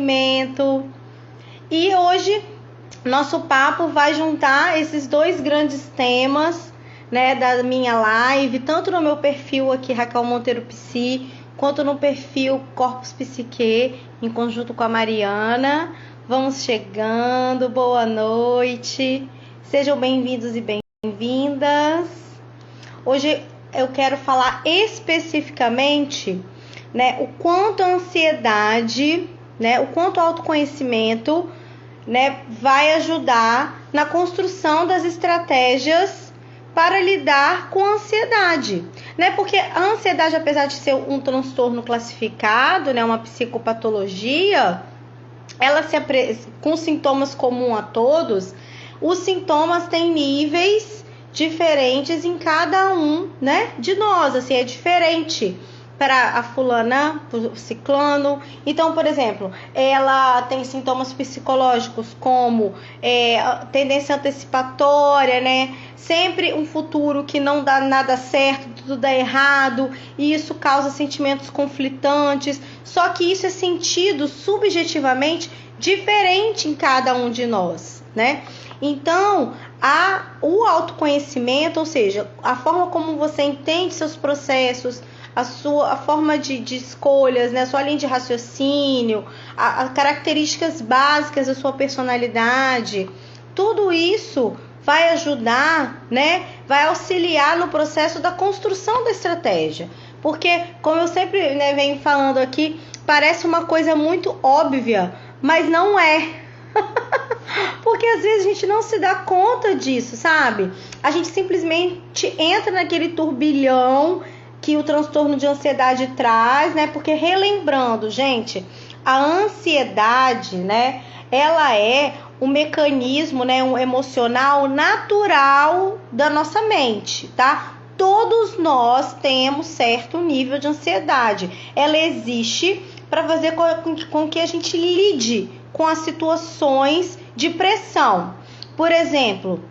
autoconhecimento. E hoje nosso papo vai juntar esses dois grandes temas, né, da minha live, tanto no meu perfil aqui, Raquel Monteiro Psi, quanto no perfil Corpus Psique, em conjunto com a Mariana. Vamos chegando, boa noite, sejam bem-vindos e bem-vindas. Hoje eu quero falar especificamente, né, o quanto a ansiedade, né, o quanto o autoconhecimento, né, vai ajudar na construção das estratégias para lidar com a ansiedade, né? Porque a ansiedade, apesar de ser um transtorno classificado, né, uma psicopatologia, ela com sintomas comuns a todos, os sintomas têm níveis diferentes em cada um, né, de nós, assim, é diferente para a fulana, o ciclano. Então, por exemplo, ela tem sintomas psicológicos como tendência antecipatória, né? Sempre um futuro que não dá nada certo, tudo dá errado, e isso causa sentimentos conflitantes. Só que isso é sentido subjetivamente diferente em cada um de nós, né? Então, o autoconhecimento, ou seja, a forma como você entende seus processos, a forma de escolhas, né? A sua linha de raciocínio, as características básicas da sua personalidade, tudo isso vai ajudar, né? Vai auxiliar no processo da construção da estratégia. Porque, como eu sempre, né, venho falando aqui, parece uma coisa muito óbvia, mas não é. Porque às vezes a gente não se dá conta disso, sabe? A gente simplesmente entra naquele turbilhão que o transtorno de ansiedade traz, né? Porque, relembrando, gente, a ansiedade, né, ela é um mecanismo, né, um emocional natural da nossa mente, tá? Todos nós temos certo nível de ansiedade. Ela existe para fazer com que a gente lide com as situações de pressão. Por exemplo,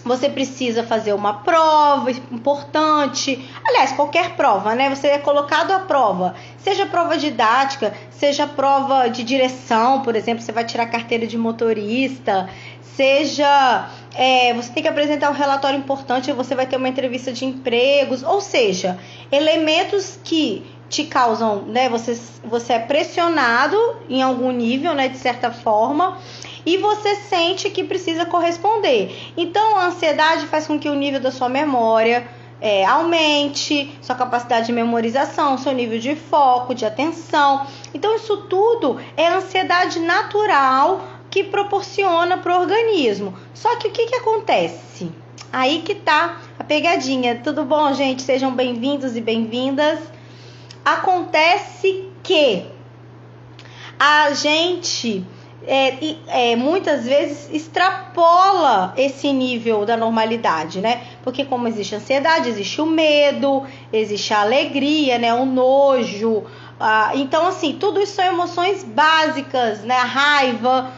você precisa fazer uma prova importante, aliás, qualquer prova, né? Você é colocado à prova, seja prova didática, seja prova de direção, por exemplo, você vai tirar carteira de motorista, seja você tem que apresentar um relatório importante, você vai ter uma entrevista de empregos, ou seja, elementos que te causam, né? Você é pressionado em algum nível, né? De certa forma, e você sente que precisa corresponder. Então, a ansiedade faz com que o nível da sua memória aumente, sua capacidade de memorização, seu nível de foco, de atenção. Então, isso tudo é ansiedade natural que proporciona para o organismo. Só que o que acontece? Aí que tá a pegadinha. Tudo bom, gente? Sejam bem-vindos e bem-vindas. Acontece que a gente muitas vezes extrapola esse nível da normalidade, né? Porque como existe ansiedade, existe o medo, existe a alegria, né? O nojo. Então, assim, tudo isso são emoções básicas, né? A raiva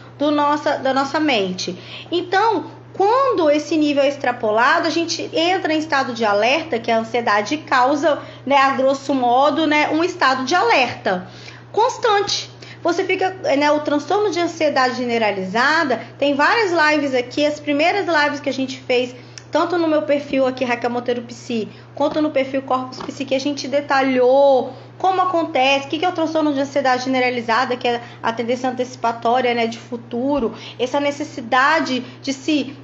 da nossa mente. Então, quando esse nível é extrapolado, a gente entra em estado de alerta, que a ansiedade causa, né, a grosso modo, né, um estado de alerta constante. Você fica, né, o transtorno de ansiedade generalizada, tem várias lives aqui, as primeiras lives que a gente fez, tanto no meu perfil aqui, Raquel Monteiro Psi, quanto no perfil Corpus Psi, que a gente detalhou como acontece, o que é o transtorno de ansiedade generalizada, que é a tendência antecipatória, né, de futuro, essa necessidade de se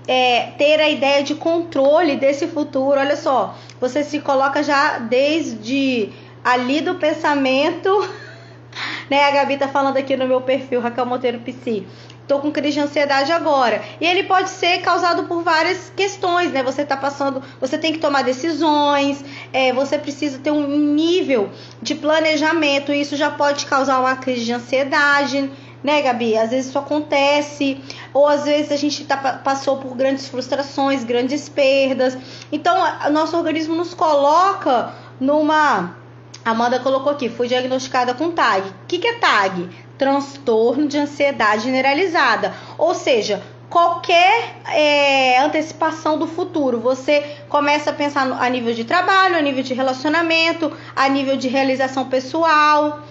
ter a ideia de controle desse futuro. Olha só, você se coloca já desde ali do pensamento, né? A Gabi tá falando aqui no meu perfil, Raquel Monteiro Psi. Tô com crise de ansiedade agora. E ele pode ser causado por várias questões, né? Você tem que tomar decisões, você precisa ter um nível de planejamento. Isso já pode causar uma crise de ansiedade, né, Gabi? Às vezes isso acontece, ou às vezes a gente passou por grandes frustrações, grandes perdas. Então, o nosso organismo nos coloca numa... A Amanda colocou aqui, fui diagnosticada com TAG. O que é TAG? Transtorno de ansiedade generalizada. Ou seja, qualquer antecipação do futuro. Você começa a pensar a nível de trabalho, a nível de relacionamento, a nível de realização pessoal.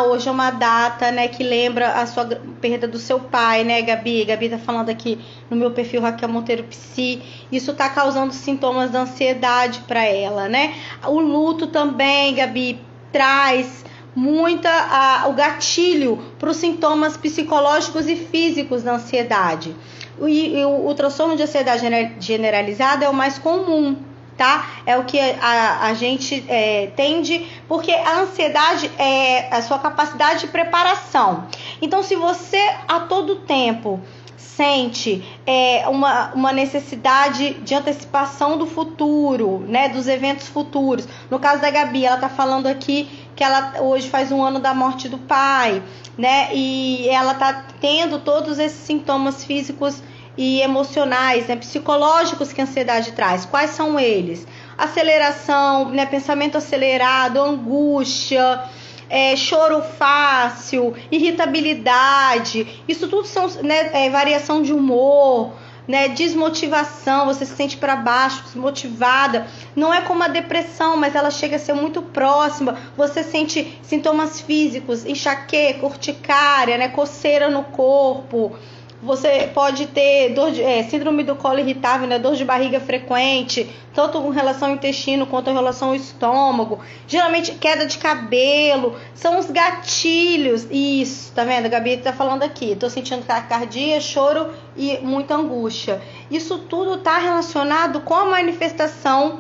Hoje é uma data, né, que lembra a sua perda do seu pai, né, Gabi? Gabi tá falando aqui no meu perfil Raquel Monteiro Psi. Isso tá causando sintomas de ansiedade para ela, né? O luto também, Gabi, traz o gatilho para os sintomas psicológicos e físicos da ansiedade. O transtorno de ansiedade generalizada é o mais comum, tá? É o que a gente tende, porque a ansiedade é a sua capacidade de preparação. Então, se você a todo tempo sente uma necessidade de antecipação do futuro, né, dos eventos futuros. No caso da Gabi, ela tá falando aqui que ela hoje faz 1 ano da morte do pai, né, e ela tá tendo todos esses sintomas físicos e emocionais, né, psicológicos que a ansiedade traz. Quais são eles? Aceleração, né, pensamento acelerado, angústia, choro fácil, irritabilidade. Isso tudo são, né, variação de humor, né, desmotivação, você se sente para baixo, desmotivada. Não é como a depressão, mas ela chega a ser muito próxima. Você sente sintomas físicos, enxaqueca, urticária, né, coceira no corpo. Você pode ter síndrome do colo irritável, né, dor de barriga frequente, tanto com relação ao intestino quanto em relação ao estômago. Geralmente queda de cabelo, são os gatilhos. Isso, tá vendo? A Gabi tá falando aqui. Tô sentindo taquicardia, choro e muita angústia. Isso tudo tá relacionado com a manifestação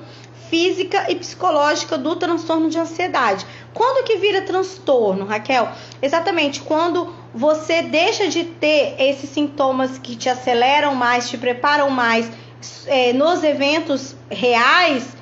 física e psicológica do transtorno de ansiedade. Quando que vira transtorno, Raquel? Exatamente quando você deixa de ter esses sintomas que te aceleram mais, te preparam mais nos eventos reais,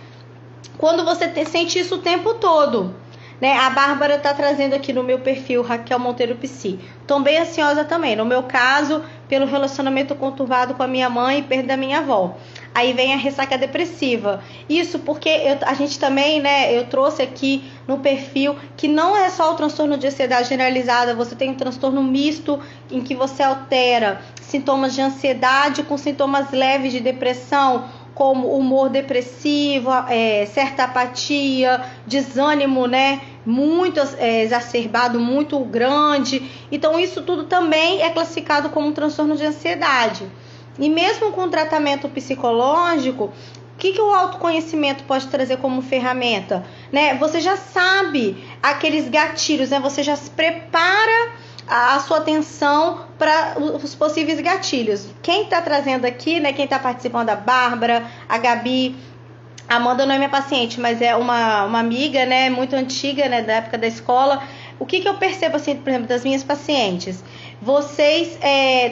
quando você sente isso o tempo todo, né? A Bárbara tá trazendo aqui no meu perfil Raquel Monteiro Psi. Tô bem ansiosa também. No meu caso, pelo relacionamento conturbado com a minha mãe e perda da minha avó. Aí vem a ressaca depressiva. Isso porque a gente também, né, eu trouxe aqui no perfil que não é só o transtorno de ansiedade generalizada, você tem um transtorno misto em que você altera sintomas de ansiedade com sintomas leves de depressão, como humor depressivo, certa apatia, desânimo, né, muito exacerbado, muito grande. Então isso tudo também é classificado como um transtorno de ansiedade. E mesmo com tratamento psicológico, o que o autoconhecimento pode trazer como ferramenta? Né? Você já sabe aqueles gatilhos, né? Você já se prepara a sua atenção para os possíveis gatilhos. Quem está trazendo aqui, né? Quem está participando, a Bárbara, a Gabi, a Amanda não é minha paciente, mas é uma amiga, né? Muito antiga, né? Da época da escola. O que eu percebo, assim, por exemplo, das minhas pacientes? Vocês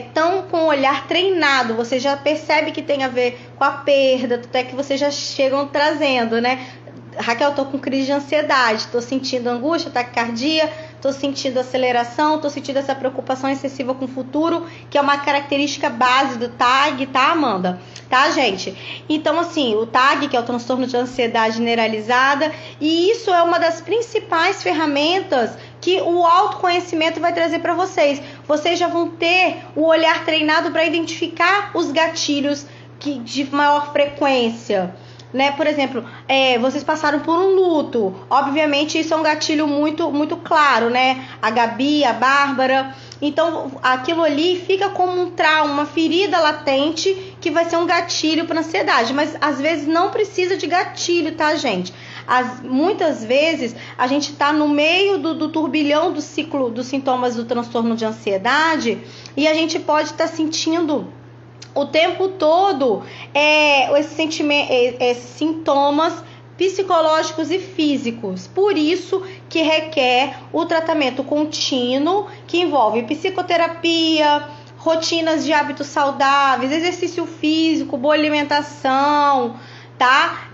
estão com o olhar treinado, você já percebe que tem a ver com a perda, até que vocês já chegam trazendo, né? Raquel, tô com crise de ansiedade, tô sentindo angústia, taquicardia, tô sentindo aceleração, tô sentindo essa preocupação excessiva com o futuro, que é uma característica base do TAG, tá, Amanda? Tá, gente? Então, assim, o TAG, que é o transtorno de ansiedade generalizada, e isso é uma das principais ferramentas que o autoconhecimento vai trazer para vocês. Vocês já vão ter o olhar treinado para identificar os gatilhos de maior frequência, né? Por exemplo, vocês passaram por um luto. Obviamente, isso é um gatilho muito, muito claro, né? A Gabi, a Bárbara. Então, aquilo ali fica como um trauma, uma ferida latente que vai ser um gatilho para ansiedade. Mas, às vezes, não precisa de gatilho, tá, gente? Muitas vezes, a gente tá no meio do turbilhão do ciclo dos sintomas do transtorno de ansiedade e a gente pode estar sentindo o tempo todo esses sintomas psicológicos e físicos. Por isso que requer o tratamento contínuo, que envolve psicoterapia, rotinas de hábitos saudáveis, exercício físico, boa alimentação, tá?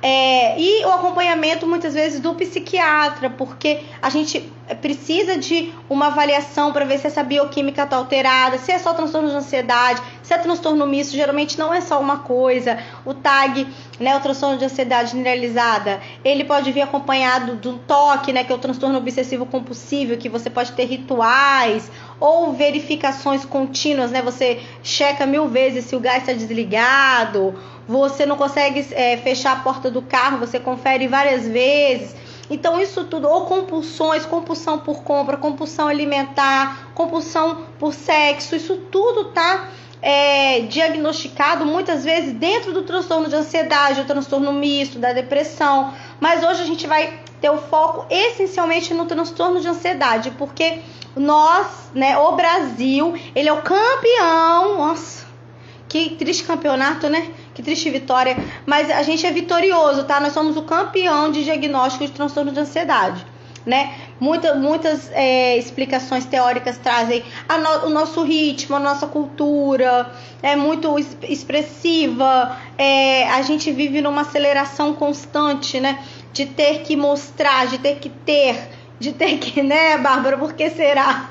E o acompanhamento muitas vezes do psiquiatra, porque a gente precisa de uma avaliação para ver se essa bioquímica está alterada, se é só transtorno de ansiedade, se é transtorno misto. Geralmente não é só uma coisa. O TAG, né, o transtorno de ansiedade generalizada, ele pode vir acompanhado do TOC, né, que é o transtorno obsessivo compulsivo, que você pode ter rituais ou verificações contínuas, né? Você checa 1000 vezes se o gás está desligado, você não consegue fechar a porta do carro, você confere várias vezes. Então isso tudo, ou compulsões, compulsão por compra, compulsão alimentar, compulsão por sexo, isso tudo tá diagnosticado muitas vezes dentro do transtorno de ansiedade, o transtorno misto, da depressão. Mas hoje a gente vai ter o foco essencialmente no transtorno de ansiedade, porque nós, né, o Brasil, ele é o campeão. Nossa, que triste campeonato, né? Que triste vitória. Mas a gente é vitorioso, tá? Nós somos o campeão de diagnóstico de transtorno de ansiedade, né? Muitas explicações teóricas trazem o nosso ritmo, a nossa cultura é muito expressiva, a gente vive numa aceleração constante, né? De ter que mostrar, de ter que, né, Bárbara, por que será?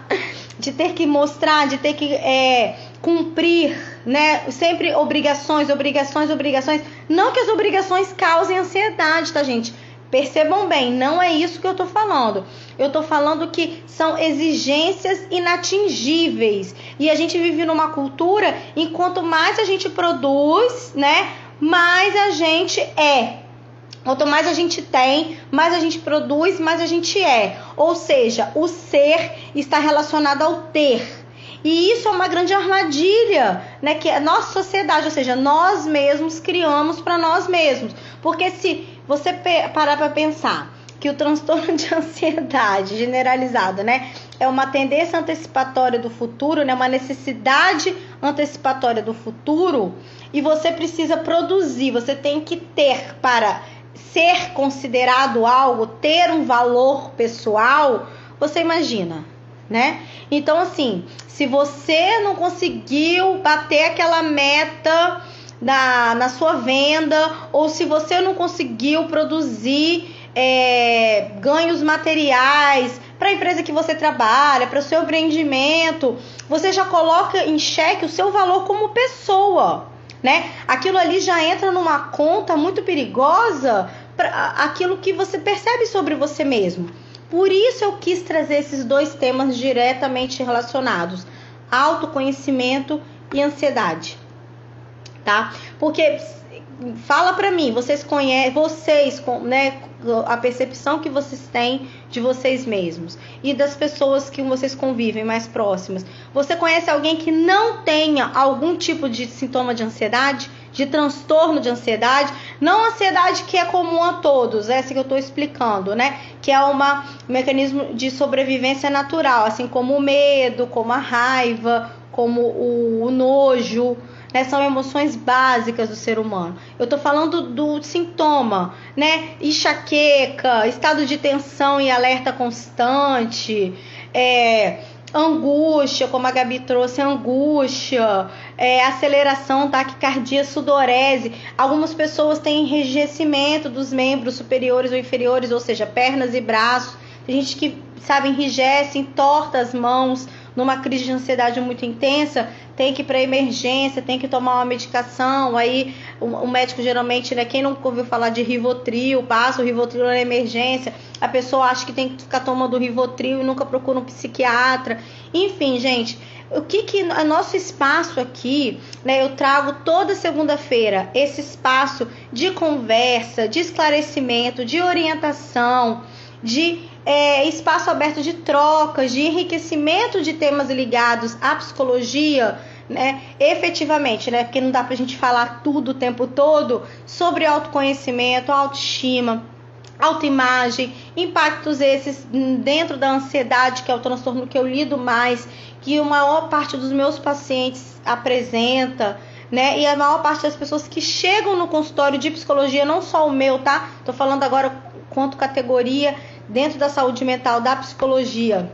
De ter que mostrar, de ter que cumprir, né? Sempre obrigações. Não que as obrigações causem ansiedade, tá, gente? Percebam bem, não é isso que eu tô falando. Eu tô falando que são exigências inatingíveis. E a gente vive numa cultura, enquanto mais a gente produz, né, mais a gente é. Quanto mais a gente tem, mais a gente produz, mais a gente é. Ou seja, o ser está relacionado ao ter. E isso é uma grande armadilha, né, que a nossa sociedade, ou seja, nós mesmos criamos para nós mesmos. Porque se você parar para pensar que o transtorno de ansiedade generalizada, né, é uma tendência antecipatória do futuro, né, uma necessidade antecipatória do futuro, e você precisa produzir, você tem que ter para ser considerado algo, ter um valor pessoal, você imagina, né? Então, assim, se você não conseguiu bater aquela meta na sua venda, ou se você não conseguiu produzir ganhos materiais para a empresa que você trabalha, para o seu empreendimento, você já coloca em xeque o seu valor como pessoa, né? Aquilo ali já entra numa conta muito perigosa para aquilo que você percebe sobre você mesmo. Por isso eu quis trazer esses dois temas diretamente relacionados: autoconhecimento e ansiedade, tá? Porque fala pra mim, vocês conhecem, né, a percepção que vocês têm de vocês mesmos e das pessoas que vocês convivem mais próximas. Você conhece alguém que não tenha algum tipo de sintoma de ansiedade, de transtorno de ansiedade? Não ansiedade que é comum a todos, essa que eu estou explicando, né? Que é um mecanismo de sobrevivência natural, assim como o medo, como a raiva, como o nojo, né? São emoções básicas do ser humano. Eu tô falando do sintoma, né? Enxaqueca, estado de tensão e alerta constante, angústia, como a Gabi trouxe, angústia, aceleração, taquicardia, sudorese. Algumas pessoas têm enrijecimento dos membros superiores ou inferiores, ou seja, pernas e braços. Tem gente que, sabe, enrijece, entorta as mãos. Numa crise de ansiedade muito intensa, tem que ir para emergência, tem que tomar uma medicação. Aí o médico geralmente, né, quem nunca ouviu falar de Rivotril, passa o Rivotril na emergência. A pessoa acha que tem que ficar tomando Rivotril e nunca procura um psiquiatra. Enfim, gente, o que é nosso espaço aqui, né? Eu trago toda segunda-feira esse espaço de conversa, de esclarecimento, de orientação, de espaço aberto de trocas, de enriquecimento de temas ligados à psicologia, né? Efetivamente, né? Porque não dá pra gente falar tudo o tempo todo sobre autoconhecimento, autoestima, autoimagem, impactos esses dentro da ansiedade, que é o transtorno que eu lido mais, que a maior parte dos meus pacientes apresenta, né? E a maior parte das pessoas que chegam no consultório de psicologia, não só o meu, tá? Tô falando agora quanto categoria dentro da saúde mental, da psicologia,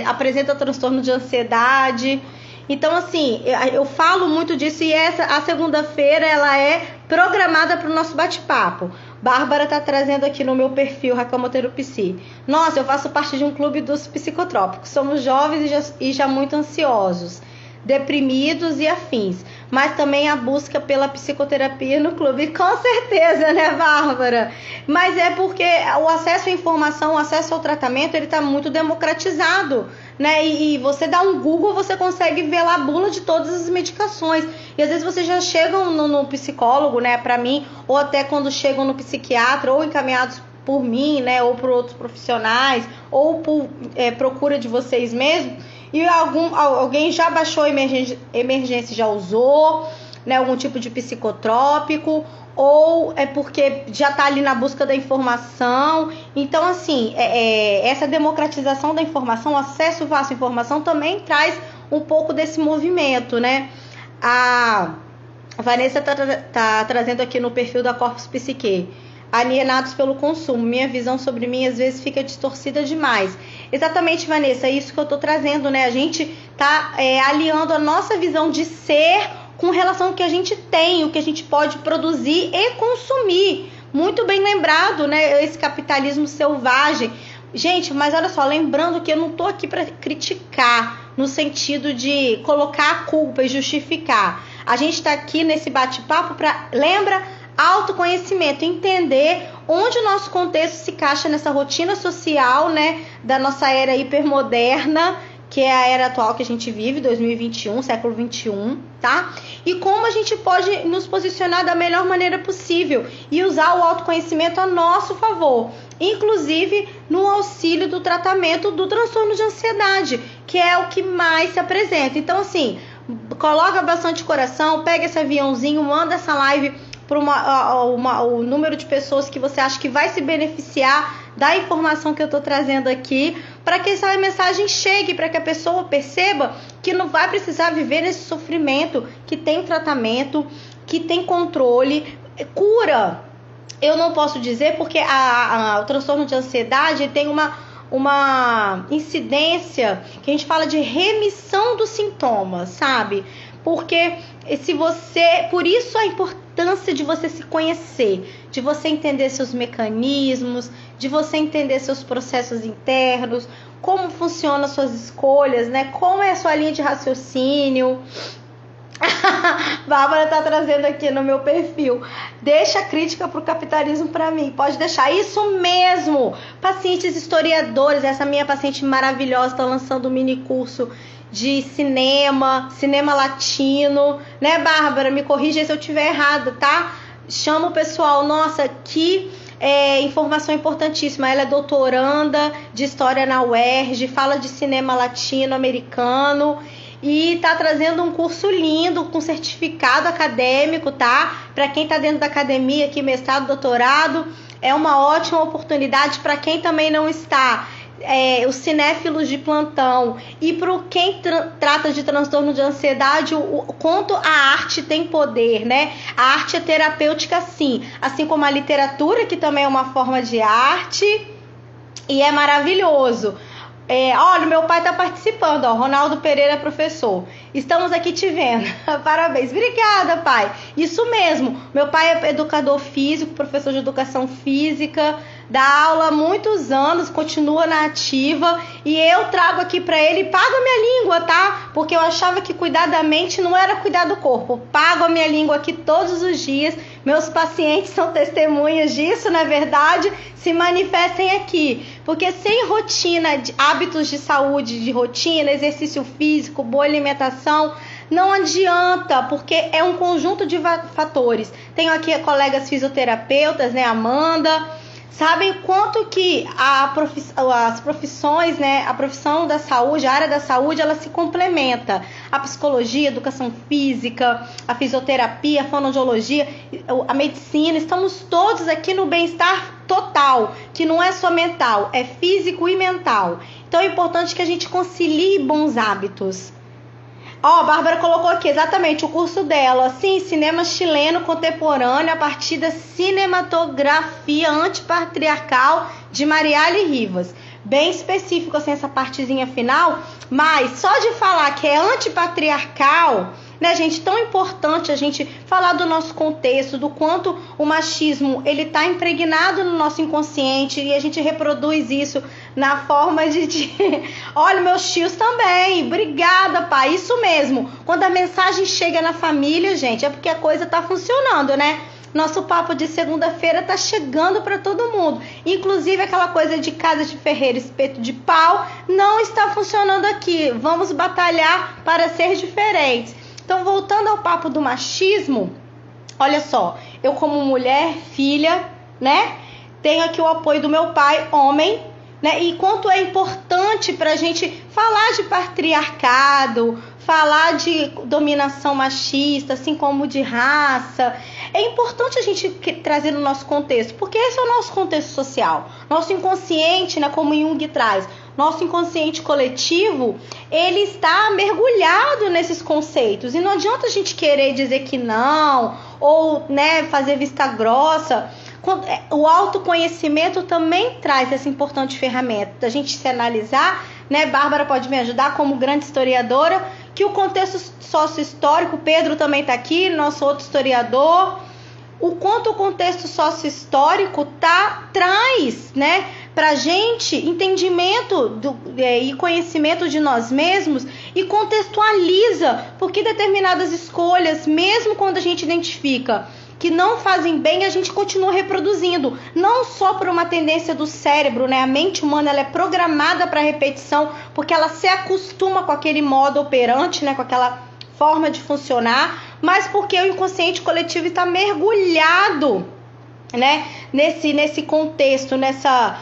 apresenta transtorno de ansiedade. Então, assim, eu falo muito disso, e a segunda-feira ela é programada para o nosso bate-papo. Bárbara tá trazendo aqui no meu perfil, Raquel Monteiro Psi. Nossa, eu faço parte de um clube dos psicotrópicos. Somos jovens e já muito ansiosos, deprimidos e afins. Mas também a busca pela psicoterapia no clube. Com certeza, né, Bárbara? Mas é porque o acesso à informação, o acesso ao tratamento, ele tá muito democratizado, né? E você dá um Google, você consegue ver lá a bula de todas as medicações. E às vezes vocês já chegam no psicólogo, né, pra mim, ou até quando chegam no psiquiatra, ou encaminhados por mim, né, ou por outros profissionais, ou por procura de vocês mesmos, e alguém já baixou emergência, já usou, né, algum tipo de psicotrópico, ou é porque já está ali na busca da informação. Então, assim, essa democratização da informação, o acesso fácil à informação também traz um pouco desse movimento, né? A Vanessa tá trazendo aqui no perfil da Corpus Psique: alienados pelo consumo, minha visão sobre mim às vezes fica distorcida demais. Exatamente, Vanessa, é isso que eu tô trazendo, né? A gente tá aliando a nossa visão de ser com relação ao que a gente tem, o que a gente pode produzir e consumir. Muito bem lembrado, né? Esse capitalismo selvagem. Gente, mas olha só, lembrando que eu não tô aqui para criticar, no sentido de colocar a culpa e justificar. A gente tá aqui nesse bate-papo para, autoconhecimento, entender onde o nosso contexto se encaixa nessa rotina social, né, da nossa era hipermoderna, que é a era atual que a gente vive, 2021, século 21, tá? E como a gente pode nos posicionar da melhor maneira possível e usar o autoconhecimento a nosso favor, inclusive no auxílio do tratamento do transtorno de ansiedade, que é o que mais se apresenta. Então, assim, coloca bastante coração, pega esse aviãozinho, manda essa live para o número de pessoas que você acha que vai se beneficiar da informação que eu estou trazendo aqui, para que essa mensagem chegue, para que a pessoa perceba que não vai precisar viver nesse sofrimento, que tem tratamento, que tem controle, cura. Eu não posso dizer porque o transtorno de ansiedade tem uma incidência que a gente fala de remissão dos sintomas, sabe? Porque por isso a importância de você se conhecer, de você entender seus mecanismos, de você entender seus processos internos, como funcionam suas escolhas, né? Como é a sua linha de raciocínio. Bárbara tá trazendo aqui no meu perfil: deixa a crítica pro capitalismo para mim. Pode deixar, isso mesmo. Pacientes historiadores, essa minha paciente maravilhosa tá lançando um mini curso de cinema latino, né, Bárbara? Me corrija se eu tiver errado, tá? Chama o pessoal. Nossa, que informação importantíssima. Ela é doutoranda de História na UERJ, fala de cinema latino-americano e tá trazendo um curso lindo com certificado acadêmico, tá? Para quem tá dentro da academia aqui, mestrado, doutorado, é uma ótima oportunidade. Para quem também não está, os cinéfilos de plantão, e para quem trata de transtorno de ansiedade, o quanto a arte tem poder, né? A arte é terapêutica, sim, assim como a literatura, que também é uma forma de arte, e é maravilhoso. Olha, meu pai tá participando, ó, Ronaldo Pereira, professor. Estamos aqui te vendo. Parabéns. Obrigada, pai. Isso mesmo. Meu pai é educador físico, professor de educação física, dá aula há muitos anos, continua na ativa, e eu trago aqui para ele, pago a minha língua, tá? Porque eu achava que cuidar da mente não era cuidar do corpo. Pago a minha língua aqui todos os dias. Meus pacientes são testemunhas disso, na verdade, se manifestem aqui. Porque sem rotina, hábitos de saúde, de rotina, exercício físico, boa alimentação, não adianta, porque é um conjunto de fatores. Tenho aqui colegas fisioterapeutas, né, Amanda. Sabem quanto que as profissões, né, a profissão da saúde, a área da saúde, ela se complementa. A psicologia, a educação física, a fisioterapia, a fonoaudiologia, a medicina, estamos todos aqui no bem-estar total, que não é só mental, é físico e mental. Então é importante que a gente concilie bons hábitos. Ó, a Bárbara colocou aqui exatamente o curso dela, sim, cinema chileno contemporâneo a partir da cinematografia antipatriarcal de Marielle Rivas. Bem específico assim essa partezinha final, mas só de falar que é antipatriarcal, né, gente, tão importante a gente falar do nosso contexto, do quanto o machismo, ele tá impregnado no nosso inconsciente e a gente reproduz isso na forma de... Olha, meus tios também, obrigada, pai, isso mesmo. Quando a mensagem chega na família, gente, é porque a coisa tá funcionando, né? Nosso papo de segunda-feira tá chegando para todo mundo. Inclusive aquela coisa de casa de ferreiro, espeto de pau, não está funcionando aqui. Vamos batalhar para ser diferentes. Então, voltando ao papo do machismo, olha só, eu como mulher, filha, né, tenho aqui o apoio do meu pai, homem, né? E quanto é importante para a gente falar de patriarcado, falar de dominação machista, assim como de raça. É importante a gente trazer no nosso contexto, porque esse é o nosso contexto social. Nosso inconsciente, né, como Jung traz, nosso inconsciente coletivo, ele está mergulhado nesses conceitos. E não adianta a gente querer dizer que não, ou, né, fazer vista grossa. O autoconhecimento também traz essa importante ferramenta da gente se analisar, né? Bárbara pode me ajudar como grande historiadora, que o contexto sócio-histórico, Pedro também está aqui, nosso outro historiador, o quanto o contexto sócio-histórico traz, né, pra gente entendimento e conhecimento de nós mesmos e contextualiza, porque determinadas escolhas, mesmo quando a gente identifica que não fazem bem, a gente continua reproduzindo, não só por uma tendência do cérebro, né? A mente humana, ela é programada para repetição, porque ela se acostuma com aquele modo operante, né? Com aquela forma de funcionar, mas porque o inconsciente coletivo está mergulhado, né? Nesse contexto, nessa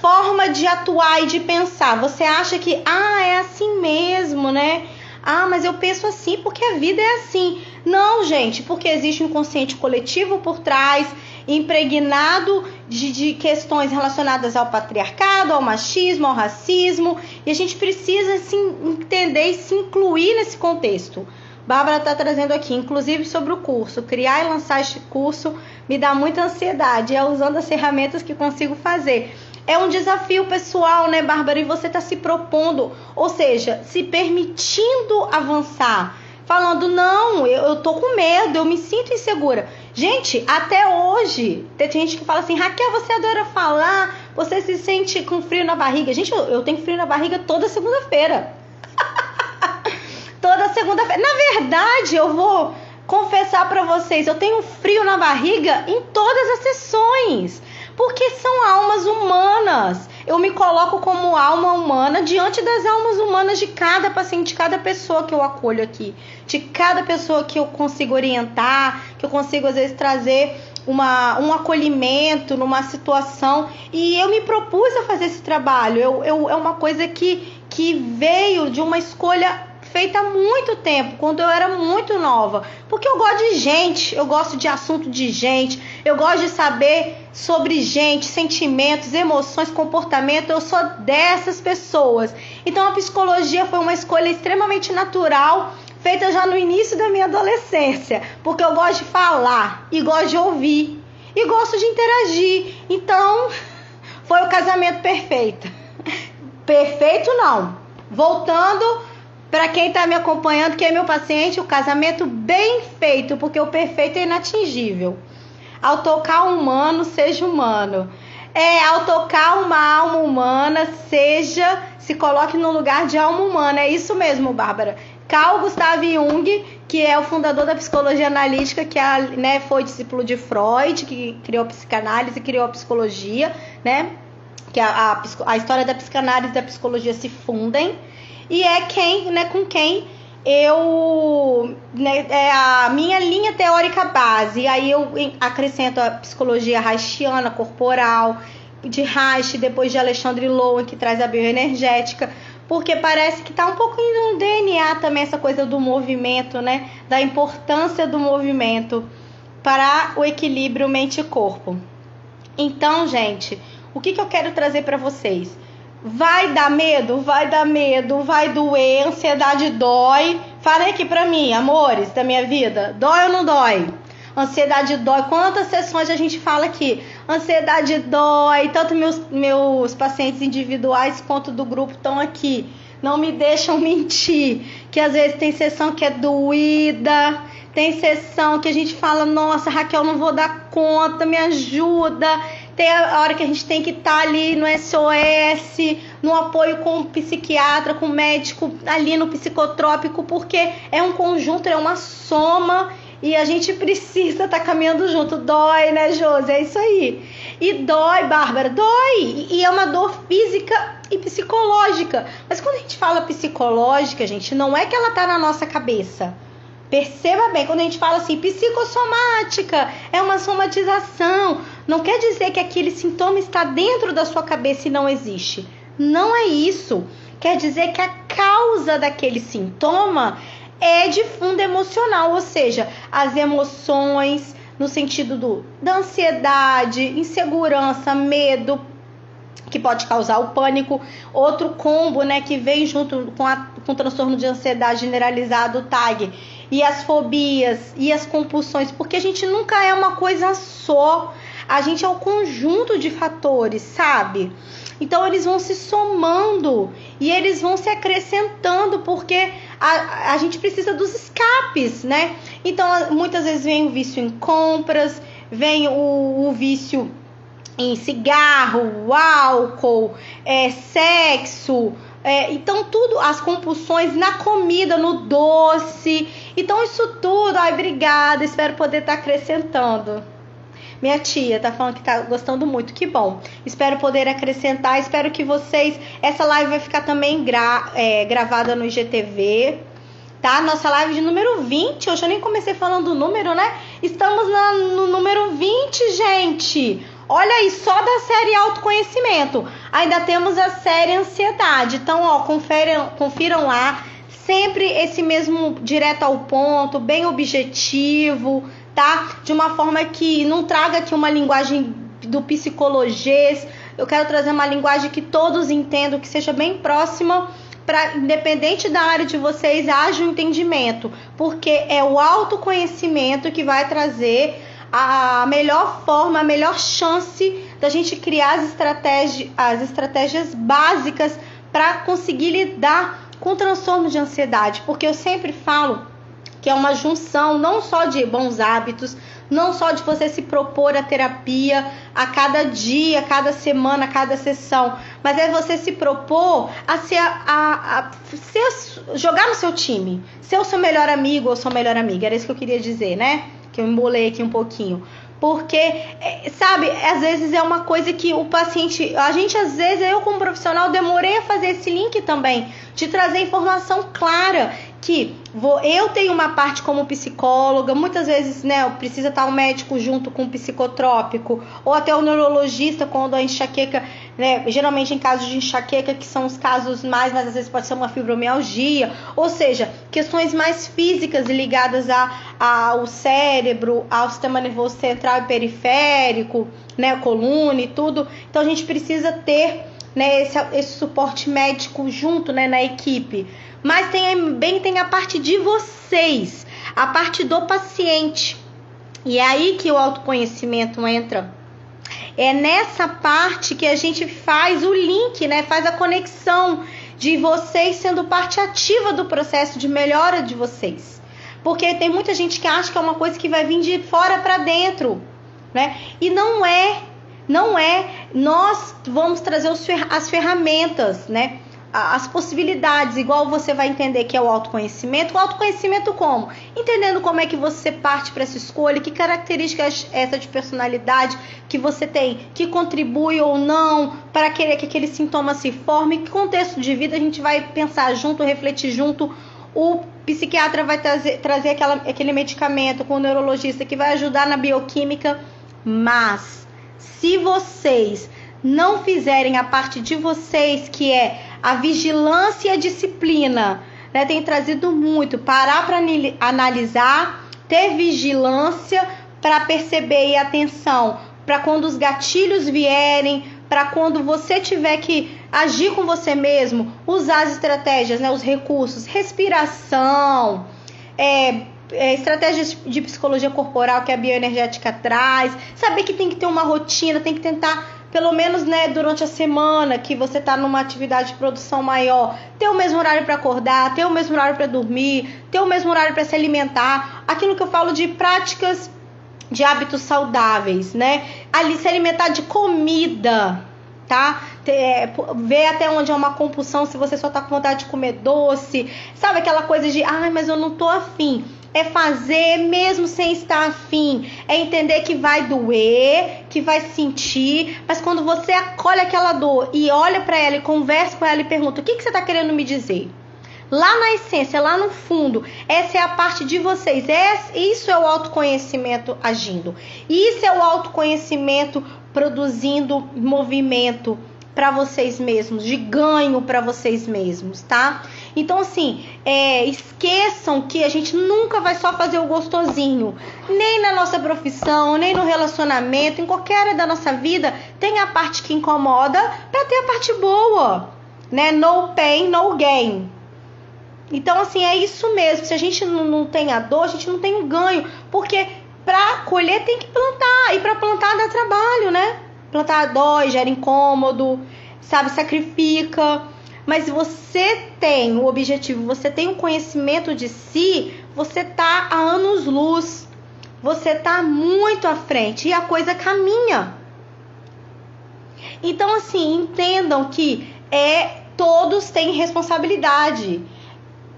forma de atuar e de pensar. Você acha que, é assim mesmo, né? Mas eu penso assim porque a vida é assim. Não, gente, porque existe um inconsciente coletivo por trás, impregnado de questões relacionadas ao patriarcado, ao machismo, ao racismo, e a gente precisa se entender e se incluir nesse contexto. Bárbara está trazendo aqui, inclusive sobre o curso. Criar e lançar este curso me dá muita ansiedade, é usando as ferramentas que consigo fazer. É um desafio pessoal, né, Bárbara? E você está se propondo, ou seja, se permitindo avançar. Falando, não, eu tô com medo, eu me sinto insegura. Gente, até hoje, tem gente que fala assim, Raquel, você adora falar, você se sente com frio na barriga. Gente, eu tenho frio na barriga toda segunda-feira. Toda segunda-feira. Na verdade, eu vou confessar para vocês, eu tenho frio na barriga em todas as sessões. Porque são almas humanas. Eu me coloco como alma humana diante das almas humanas de cada paciente, de cada pessoa que eu acolho aqui, de cada pessoa que eu consigo orientar, que eu consigo às vezes trazer um acolhimento numa situação. E eu me propus a fazer esse trabalho. É uma coisa que veio de uma escolha feita há muito tempo, quando eu era muito nova, porque eu gosto de gente, eu gosto de assunto de gente, eu gosto de saber sobre gente, sentimentos, emoções, comportamento, eu sou dessas pessoas. Então a psicologia foi uma escolha extremamente natural, feita já no início da minha adolescência, porque eu gosto de falar, e gosto de ouvir, e gosto de interagir. Então foi o casamento perfeito. Perfeito não, voltando para quem está me acompanhando, que é meu paciente, o casamento bem feito, porque o perfeito é inatingível. Ao tocar um humano, seja humano. Ao tocar uma alma humana, se coloque no lugar de alma humana. É isso mesmo, Bárbara. Carl Gustav Jung, que é o fundador da psicologia analítica, que foi discípulo de Freud, que criou a psicanálise e criou a psicologia, né? Que a história da psicanálise e da psicologia se fundem. E é com quem eu, é a minha linha teórica base. E aí eu acrescento a psicologia reichiana, corporal, de Reich, depois de Alexandre Lowen, que traz a bioenergética, porque parece que está um pouquinho no DNA também essa coisa do movimento, né? Da importância do movimento para o equilíbrio mente e corpo. Então, gente, o que eu quero trazer para vocês? Vai dar medo, vai doer, ansiedade dói. Falem aqui pra mim, amores da minha vida, dói ou não dói? Ansiedade dói. Quantas sessões a gente fala aqui? Ansiedade dói, tanto meus pacientes individuais quanto do grupo estão aqui. Não me deixam mentir, que às vezes tem sessão que é doída, tem sessão que a gente fala, nossa, Raquel, não vou dar conta, me ajuda. Tem a hora que a gente tem que estar ali no SOS, no apoio com o psiquiatra, com o médico, ali no psicotrópico, porque é um conjunto, é uma soma e a gente precisa estar caminhando junto. Dói, né, Josi? É isso aí. E dói, Bárbara, dói. E é uma dor física e psicológica. Mas quando a gente fala psicológica, gente, não é que ela tá na nossa cabeça. Perceba bem, quando a gente fala assim, psicossomática, é uma somatização. Não quer dizer que aquele sintoma está dentro da sua cabeça e não existe. Não é isso. Quer dizer que a causa daquele sintoma é de fundo emocional, ou seja, as emoções no sentido da ansiedade, insegurança, medo, que pode causar o pânico. Outro combo, né, que vem junto com o transtorno de ansiedade generalizado, o TAG, e as fobias e as compulsões, porque a gente nunca é uma coisa só, a gente é um conjunto de fatores, sabe? Então eles vão se somando e eles vão se acrescentando, porque a gente precisa dos escapes, né? Então muitas vezes vem o vício em compras, vem o vício em cigarro, álcool, sexo, então tudo, as compulsões na comida, no doce. Então isso tudo, ai, obrigada, espero poder estar acrescentando. Minha tia tá falando que tá gostando muito, que bom. Espero poder acrescentar, espero que vocês... Essa live vai ficar também gravada no IGTV, tá? Nossa live de número 20, hoje eu nem comecei falando o número, né? Estamos no número 20, gente. Olha aí, só da série autoconhecimento. Ainda temos a série ansiedade. Então, ó, confiram lá. Sempre esse mesmo direto ao ponto, bem objetivo, tá? De uma forma que não traga aqui uma linguagem do psicologês. Eu quero trazer uma linguagem que todos entendam, que seja bem próxima, para, independente da área de vocês, haja um entendimento. Porque é o autoconhecimento que vai trazer a melhor forma, a melhor chance da gente criar as estratégias básicas para conseguir lidar com o transtorno de ansiedade. Porque eu sempre falo que é uma junção não só de bons hábitos, não só de você se propor a terapia a cada dia, a cada semana, a cada sessão, mas é você se propor a jogar no seu time, ser o seu melhor amigo ou sua melhor amiga. Era isso que eu queria dizer, né? Que eu embolei aqui um pouquinho. Porque, sabe, às vezes é uma coisa que o paciente... A gente, às vezes, eu como profissional, demorei a fazer esse link também, de trazer informação clara, que eu tenho uma parte como psicóloga, muitas vezes, né, precisa estar um médico junto com um psicotrópico, ou até o neurologista quando a enxaqueca, né, geralmente em casos de enxaqueca, que são os casos mais, mas às vezes pode ser uma fibromialgia, ou seja, questões mais físicas ligadas ao cérebro, ao sistema nervoso central e periférico, né, coluna e tudo. Então a gente precisa ter, né, esse suporte médico junto, né, na equipe. Mas tem a parte de vocês, a parte do paciente. E é aí que o autoconhecimento entra. É nessa parte que a gente faz o link, né? Faz a conexão de vocês sendo parte ativa do processo de melhora de vocês. Porque tem muita gente que acha que é uma coisa que vai vir de fora para dentro, né? E não é. Nós vamos trazer as ferramentas, né? As possibilidades, igual você vai entender que é o autoconhecimento. O autoconhecimento como? Entendendo como é que você parte para essa escolha, que características essa de personalidade que você tem, que contribui ou não para querer que aquele sintoma se forme, que contexto de vida a gente vai pensar junto, refletir junto. O psiquiatra vai trazer aquele medicamento com o neurologista que vai ajudar na bioquímica. Mas se vocês não fizerem a parte de vocês, que é a vigilância e a disciplina, né? Tem trazido muito, parar para analisar, ter vigilância para perceber e atenção, para quando os gatilhos vierem, para quando você tiver que agir com você mesmo, usar as estratégias, né? Os recursos, respiração, estratégias de psicologia corporal que a bioenergética traz, saber que tem que ter uma rotina, tem que tentar pelo menos, né, durante a semana que você está numa atividade de produção maior, ter o mesmo horário para acordar, ter o mesmo horário para dormir, ter o mesmo horário para se alimentar. Aquilo que eu falo de práticas de hábitos saudáveis, né? Ali se alimentar de comida, tá? Ver até onde é uma compulsão, se você só tá com vontade de comer doce, sabe aquela coisa de, mas eu não tô afim. É fazer mesmo sem estar afim. É entender que vai doer, que vai sentir, mas quando você acolhe aquela dor e olha para ela e conversa com ela e pergunta: o que você tá querendo me dizer? lá na essência, lá no fundo. Essa é a parte de vocês. Isso é o autoconhecimento agindo. Isso é o autoconhecimento produzindo movimento para vocês mesmos, de ganho para vocês mesmos, tá? Então, assim, esqueçam que a gente nunca vai só fazer o gostosinho, nem na nossa profissão, nem no relacionamento, em qualquer área da nossa vida, tem a parte que incomoda para ter a parte boa, né? No pain, no gain. Então, assim, é isso mesmo. Se a gente não tem a dor, a gente não tem o ganho, porque para colher tem que plantar, e para plantar dá trabalho, né? Plantar dói, gera incômodo, sabe, sacrifica. Mas se você tem o objetivo, você tem o conhecimento de si, você tá a anos-luz. Você tá muito à frente e a coisa caminha. Então, assim, entendam que todos têm responsabilidade.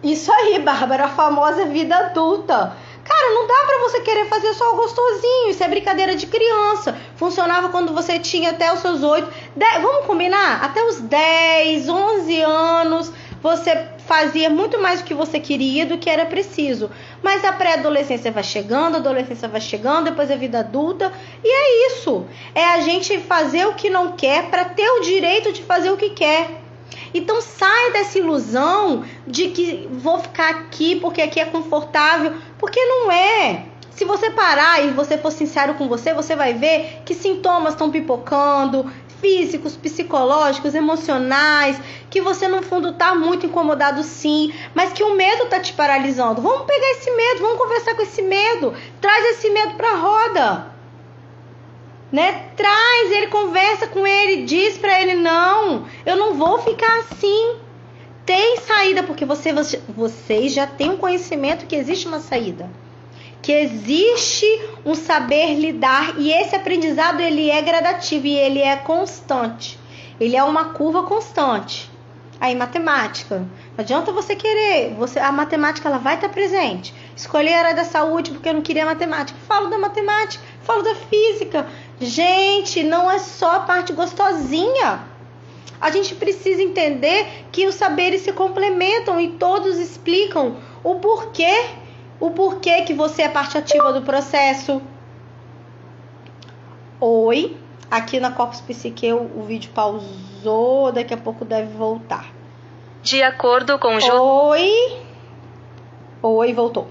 Isso aí, Bárbara, a famosa vida adulta. Cara, não dá pra você querer fazer só o gostosinho. Isso é brincadeira de criança. Funcionava quando você tinha até os seus 8, 10, vamos combinar? Até os 10, 11 anos, você fazia muito mais do que você queria, do que era preciso. Mas a pré-adolescência vai chegando, a adolescência vai chegando, depois a vida adulta. E é isso. É a gente fazer o que não quer pra ter o direito de fazer o que quer. Então sai dessa ilusão de que vou ficar aqui porque aqui é confortável, porque não é. Se você parar e você for sincero com você, você vai ver que sintomas estão pipocando, físicos, psicológicos, emocionais, que você no fundo tá muito incomodado sim, mas que o medo tá te paralisando. Vamos pegar esse medo, vamos conversar com esse medo, traz esse medo pra roda. Né? Traz ele, conversa com ele, diz pra ele, não, eu não vou ficar assim. Tem saída, porque vocês já têm um conhecimento que existe uma saída, que existe um saber lidar, e esse aprendizado ele é gradativo e ele é constante, ele é uma curva constante. Aí matemática, não adianta você querer, a matemática ela vai estar presente. Escolher a área da saúde porque eu não queria matemática, falo da matemática, falo da física. Gente, não é só a parte gostosinha. A gente precisa entender que os saberes se complementam e todos explicam o porquê que você é parte ativa do processo. Oi, aqui na Corpus Psique o vídeo pausou, daqui a pouco deve voltar. De acordo com Oi, voltou.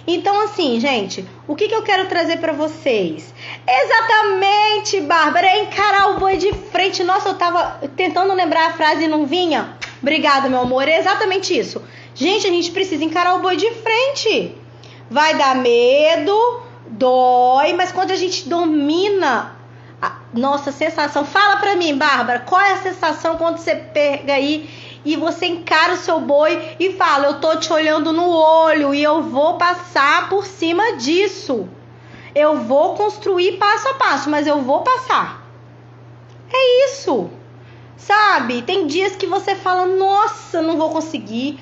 Então, assim, gente, o que eu quero trazer pra vocês? Exatamente, Bárbara, é encarar o boi de frente. Nossa, eu tava tentando lembrar a frase e não vinha. Obrigada, meu amor, é exatamente isso. Gente, a gente precisa encarar o boi de frente. Vai dar medo, dói, mas quando a gente domina a nossa sensação... Fala pra mim, Bárbara, qual é a sensação quando você pega aí e você encara o seu boi e fala, eu tô te olhando no olho e eu vou passar por cima disso. Eu vou construir passo a passo, mas eu vou passar. É isso. Sabe? Tem dias que você fala, nossa, não vou conseguir.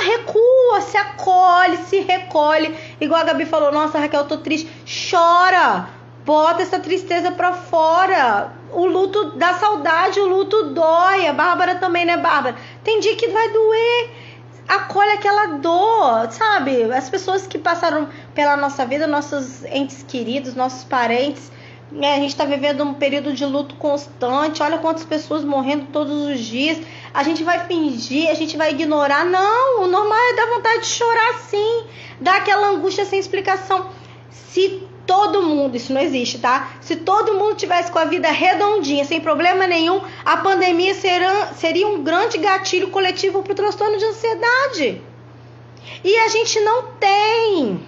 Recua, se acolhe, se recolhe. Igual a Gabi falou, nossa, Raquel, eu tô triste. Chora. Bota essa tristeza pra fora. O luto dá saudade, o luto dói. A Bárbara também, né, Bárbara? Tem dia que vai doer. Acolhe aquela dor, sabe? As pessoas que passaram pela nossa vida, nossos entes queridos, nossos parentes, né? A gente tá vivendo um período de luto constante. Olha quantas pessoas morrendo todos os dias. A gente vai fingir, a gente vai ignorar. Não, o normal é dar vontade de chorar sim. Dar aquela angústia sem explicação. Se todo mundo, isso não existe, tá? Se todo mundo tivesse com a vida redondinha, sem problema nenhum, a pandemia seria um grande gatilho coletivo para o transtorno de ansiedade. E a gente não tem.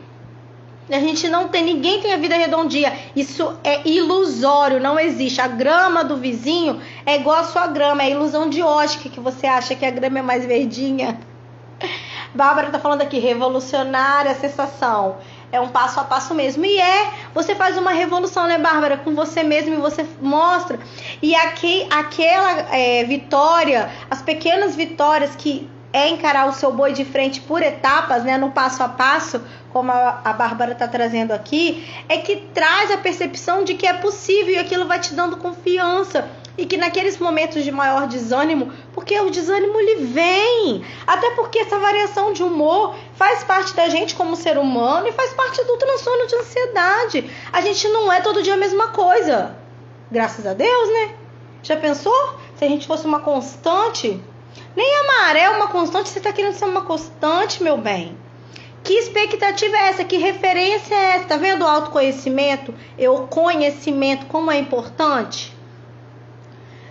Ninguém tem a vida redondinha. Isso é ilusório, não existe. A grama do vizinho é igual a sua grama, é ilusão de ótica que você acha que a grama é mais verdinha. Bárbara tá falando aqui, revolucionária a sensação. É um passo a passo mesmo. E você faz uma revolução, né, Bárbara? Com você mesmo, e você mostra. E aquela vitória, as pequenas vitórias que encarar o seu boi de frente por etapas, né, no passo a passo, como a Bárbara tá trazendo aqui, é que traz a percepção de que é possível, e aquilo vai te dando confiança. E que naqueles momentos de maior desânimo, porque o desânimo ele vem, até porque essa variação de humor faz parte da gente como ser humano e faz parte do transtorno de ansiedade. A gente não é todo dia a mesma coisa, graças a Deus, né? Já pensou? Se a gente fosse uma constante? Nem a maré é uma constante, você tá querendo ser uma constante, meu bem. Que expectativa é essa? Que referência é essa? Tá vendo o autoconhecimento? O conhecimento, como é importante?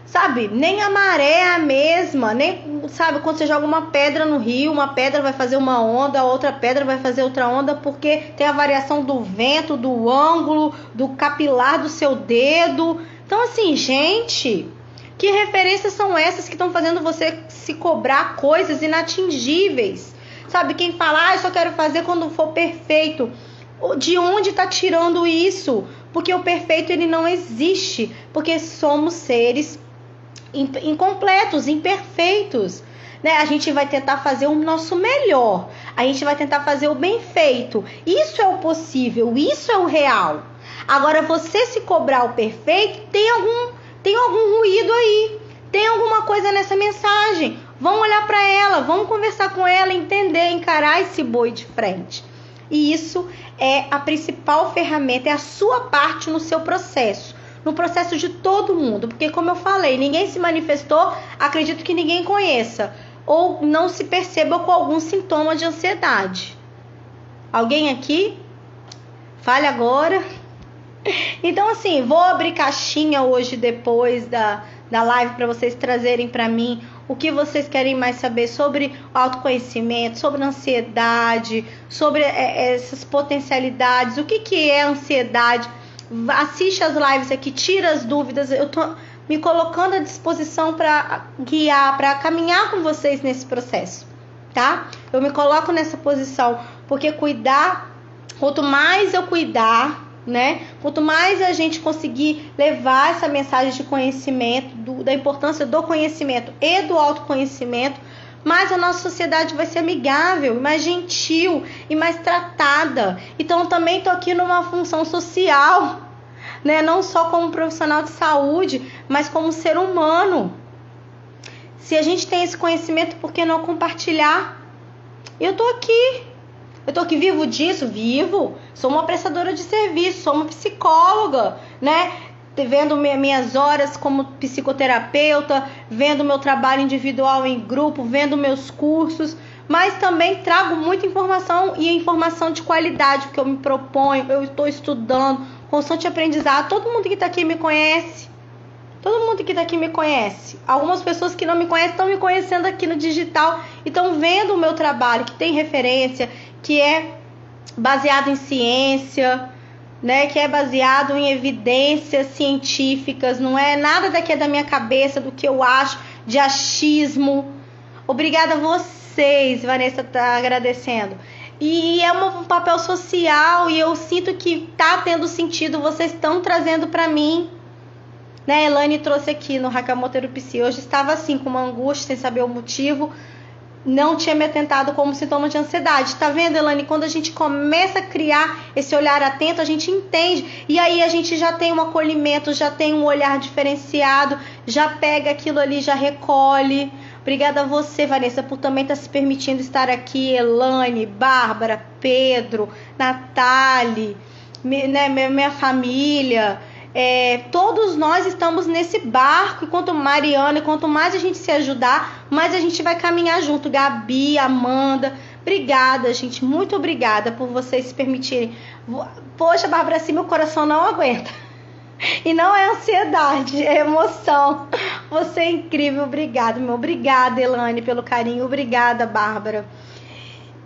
Sabe, nem a maré é a mesma, nem, sabe, quando você joga uma pedra no rio, uma pedra vai fazer uma onda, a outra pedra vai fazer outra onda, porque tem a variação do vento, do ângulo, do capilar do seu dedo. Então, assim, gente, que referências são essas que estão fazendo você se cobrar coisas inatingíveis? Sabe, quem fala, eu só quero fazer quando for perfeito. De onde está tirando isso? Porque o perfeito, ele não existe, porque somos seres incompletos, imperfeitos, né? A gente vai tentar fazer o nosso melhor, a gente vai tentar fazer o bem feito. Isso é o possível, isso é o real. Agora, você se cobrar o perfeito, tem algum ruído aí, tem alguma coisa nessa mensagem. Vamos olhar para ela, vamos conversar com ela, entender, encarar esse boi de frente. E isso é a principal ferramenta, é a sua parte no seu processo. No processo de todo mundo, porque como eu falei, ninguém se manifestou, acredito que ninguém conheça, ou não se perceba com algum sintoma de ansiedade. Alguém aqui? Fale agora. Então assim, vou abrir caixinha hoje depois da live para vocês trazerem para mim o que vocês querem mais saber sobre autoconhecimento, sobre ansiedade, sobre essas potencialidades, o que é ansiedade. Assiste as lives aqui, tira as dúvidas. Eu tô me colocando à disposição para guiar, para caminhar com vocês nesse processo, tá? Eu me coloco nessa posição, porque cuidar, quanto mais eu cuidar, né? Quanto mais a gente conseguir levar essa mensagem de conhecimento, da importância do conhecimento e do autoconhecimento, mais a nossa sociedade vai ser amigável, mais gentil e mais tratada. Então eu também estou aqui numa função social, né? Não só como profissional de saúde, mas como ser humano. Se a gente tem esse conhecimento, por que não compartilhar? Eu estou aqui vivo disso, vivo. Sou uma prestadora de serviço, sou uma psicóloga, né? Vendo minhas horas como psicoterapeuta, vendo meu trabalho individual em grupo, vendo meus cursos, mas também trago muita informação e informação de qualidade, porque eu me proponho, eu estou estudando, constante aprendizado. Todo mundo que está aqui me conhece. Todo mundo que está aqui me conhece. Algumas pessoas que não me conhecem estão me conhecendo aqui no digital e estão vendo o meu trabalho, que tem referência, que é baseado em ciência, né, que é baseado em evidências científicas, não é nada daqui da minha cabeça, do que eu acho, de achismo. Obrigada a vocês, Vanessa tá agradecendo. E é um papel social e eu sinto que tá tendo sentido, vocês estão trazendo para mim. Né, Elane trouxe aqui no Raquel Monteiro Psi, hoje estava assim, com uma angústia, sem saber o motivo, não tinha me atentado como sintoma de ansiedade. Tá vendo, Elane? Quando a gente começa a criar esse olhar atento, a gente entende. E aí a gente já tem um acolhimento, já tem um olhar diferenciado, já pega aquilo ali, já recolhe. Obrigada a você, Vanessa, por também estar se permitindo estar aqui. Elane, Bárbara, Pedro, Natália, né, minha família. Todos nós estamos nesse barco, e quanto Mariana, quanto mais a gente se ajudar, mais a gente vai caminhar junto. Gabi, Amanda, obrigada, gente, muito obrigada por vocês se permitirem. Poxa, Bárbara, assim meu coração não aguenta. E não é ansiedade, é emoção. Você é incrível, obrigada, obrigada, Elane, pelo carinho, obrigada, Bárbara.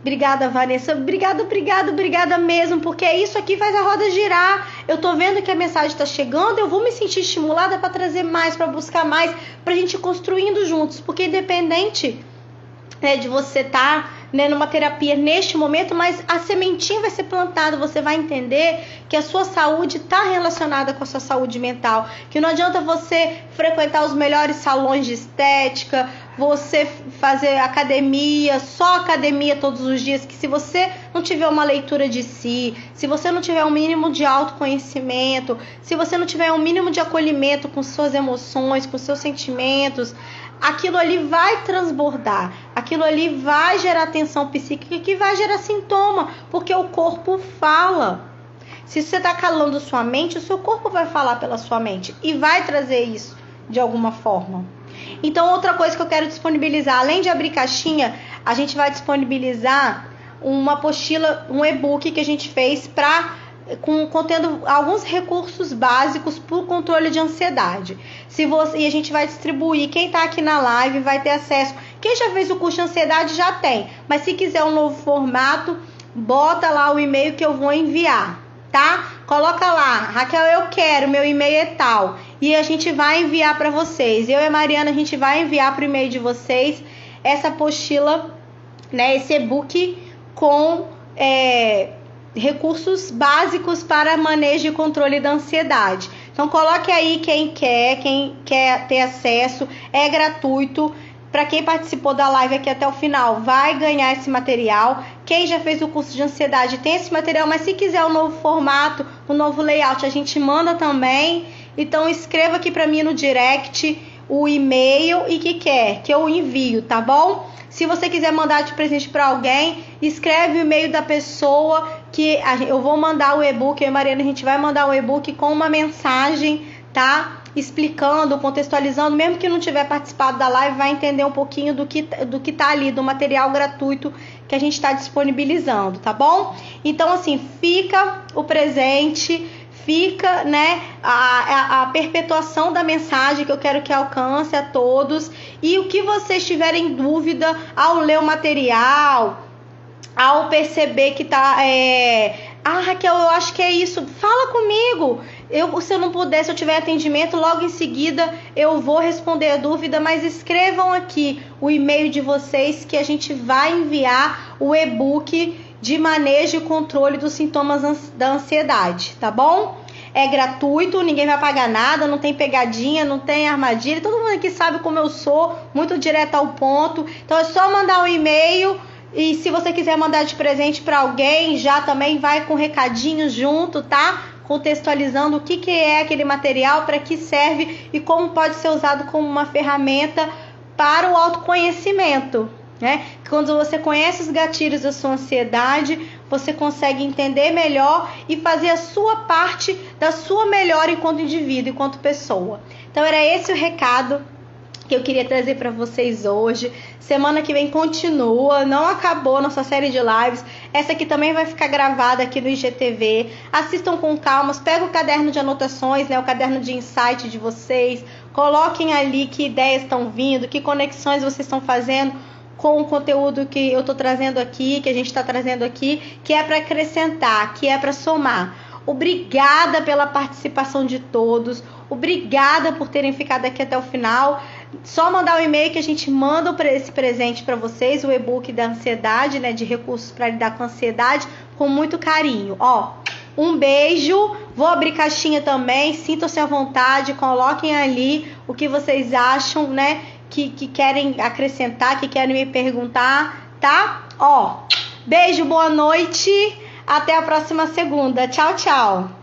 Obrigada, Vanessa. Obrigada mesmo, porque isso aqui faz a roda girar. Eu tô vendo que a mensagem está chegando, eu vou me sentir estimulada para trazer mais, para buscar mais, pra gente ir construindo juntos. Porque independente, né, de você estar, né, numa terapia neste momento, mas a sementinha vai ser plantada, você vai entender que a sua saúde está relacionada com a sua saúde mental, que não adianta você frequentar os melhores salões de estética, você fazer academia, só academia todos os dias, que se você não tiver uma leitura de si, se você não tiver um mínimo de autoconhecimento, se você não tiver um mínimo de acolhimento com suas emoções, com seus sentimentos, aquilo ali vai transbordar, aquilo ali vai gerar tensão psíquica, que vai gerar sintoma, porque o corpo fala. Se você está calando sua mente, o seu corpo vai falar pela sua mente e vai trazer isso de alguma forma. Então, outra coisa que eu quero disponibilizar, além de abrir caixinha, a gente vai disponibilizar uma apostila, um e-book que a gente fez contendo alguns recursos básicos para o controle de ansiedade. E a gente vai distribuir, quem está aqui na live vai ter acesso. Quem já fez o curso de ansiedade já tem, mas se quiser um novo formato, bota lá o e-mail que eu vou enviar, tá? Coloca lá, Raquel, eu quero, meu e-mail é tal. E a gente vai enviar para vocês. Eu e a Mariana, a gente vai enviar para o e-mail de vocês essa apostila, né, esse e-book com recursos básicos para manejo e controle da ansiedade. Então, coloque aí quem quer ter acesso. É gratuito. Para quem participou da live aqui até o final, vai ganhar esse material. Quem já fez o curso de ansiedade tem esse material, mas se quiser um novo formato, um novo layout, a gente manda também. Então, escreva aqui para mim no direct o e-mail e que eu envio, tá bom? Se você quiser mandar de presente para alguém, escreve o e-mail da pessoa que eu vou mandar o e-book. Eu e a Mariana, a gente vai mandar o e-book com uma mensagem, tá? Explicando, contextualizando, mesmo que não tiver participado da live, vai entender um pouquinho do que tá ali, do material gratuito que a gente está disponibilizando, tá bom? Então, assim, fica o presente, fica, né, a perpetuação da mensagem que eu quero que alcance a todos. E o que vocês tiverem dúvida ao ler o material, ao perceber que tá... Raquel, eu acho que é isso. Fala comigo. Se eu não puder, se eu tiver atendimento, logo em seguida eu vou responder a dúvida, mas escrevam aqui o e-mail de vocês que a gente vai enviar o e-book de manejo e controle dos sintomas da ansiedade, tá bom? É gratuito, ninguém vai pagar nada, não tem pegadinha, não tem armadilha. Todo mundo aqui sabe como eu sou, muito direto ao ponto. Então é só mandar um e-mail. E se você quiser mandar de presente para alguém, já também vai com recadinho junto, tá? Contextualizando o que é aquele material, para que serve e como pode ser usado como uma ferramenta para o autoconhecimento, né? Quando você conhece os gatilhos da sua ansiedade, você consegue entender melhor e fazer a sua parte da sua melhora enquanto indivíduo, enquanto pessoa. Então era esse o recado que eu queria trazer para vocês hoje. Semana que vem continua, não acabou nossa série de lives. Essa aqui também vai ficar gravada aqui no IGTV. Assistam com calma, pega o caderno de anotações, né, o caderno de insight de vocês. Coloquem ali que ideias estão vindo, que conexões vocês estão fazendo com o conteúdo que eu estou trazendo aqui, que a gente está trazendo aqui, que é para acrescentar, que é para somar. Obrigada pela participação de todos. Obrigada por terem ficado aqui até o final. Só mandar o e-mail que a gente manda esse presente para vocês, o e-book da ansiedade, né, de recursos para lidar com a ansiedade, com muito carinho. Ó, um beijo. Vou abrir caixinha também. Sintam-se à vontade, coloquem ali o que vocês acham, né, que querem acrescentar, que querem me perguntar, tá? Ó, beijo, boa noite. Até a próxima segunda. Tchau, tchau.